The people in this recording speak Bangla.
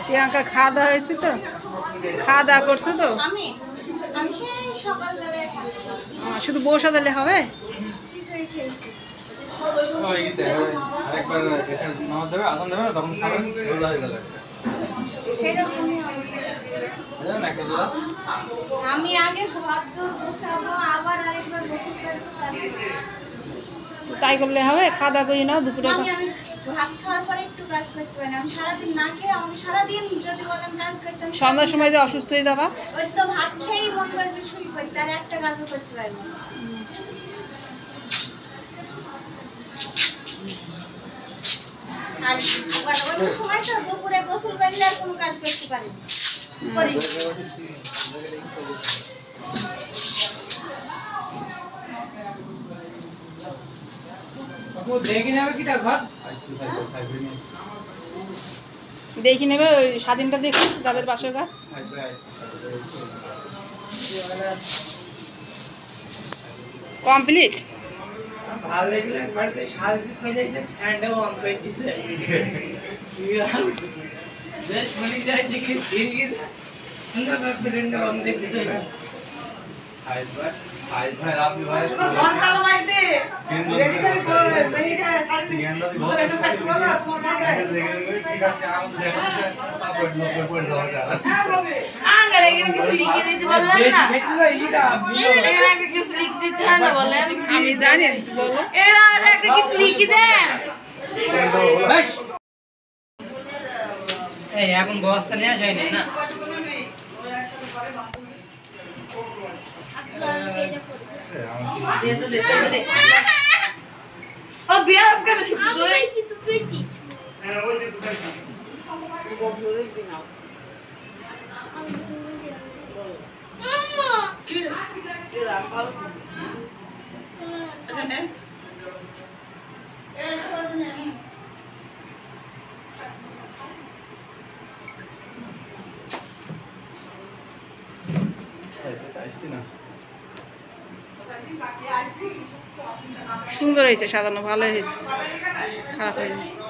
প্রিয়াঙ্কা খাওয়া দাওয়া হয়েছে তো? খাওয়া দাওয়া করছো তো? শুধু বসা দিলে হবে? আমি আগে ঘর দৌড় বসাবো, আবার আরেকবার গোসল করবো, তাই করলে হবে? খাওয়া দাওয়া করি নাও দুপুরে। আমি ভাত খাওয়ার পরে একটু কাজ করতে পারি না। আমি সারাদিন না খেয়ে, আমি সারাদিন যদি বলেন কাজ করতে, সন্ধ্যার সময় যে অসুস্থ হয়ে যাবা, ওই তো ভাত খেয়েই মন করবে শুই পড়তে, আর একটা কাজও করতে পারবো না। আর অন্য সময় তো দুপুরে গোসল করলে আর কোনো কাজ করতে পারি না। দেখি নেবে ওই স্বাধীনটা দেখুন যাদের বাসর ঘর। কমপ্লিট। ভালো লাগলে বাড়িতে সাজ দিস হয়ে যাইছে, ফ্যানটাও অন করে দিছে। বেশ মনে যায় দেখি ফিরিয়ে সুন্দর ফ্যানটা অন করে দিছে। ভাই রাবি ভাই ঘর কালো মাইতে রেডি করে করবে মেয়েটা ছাড়ি দিই ঘর এটা কাজ করো তোমার মাকে দেখে ঠিক আছে আমি দেখা সাপোর্ট লোক করে দাও যারা আঙ্গলে কিছু লিখে দিতে বললেন না? এটা ইটা এর আগে কিছু লিখে দিতে হয় না বলেন? আমি জানি বলো। এর আগে কিছু লিখে দেন। বেশ এই এখন ব্যবস্থা নেওয়া যায় না। ও বিয়া কেন শুধু সুন্দর হয়েছে, সাজানো ভালো হয়েছে, খারাপ হয়নি।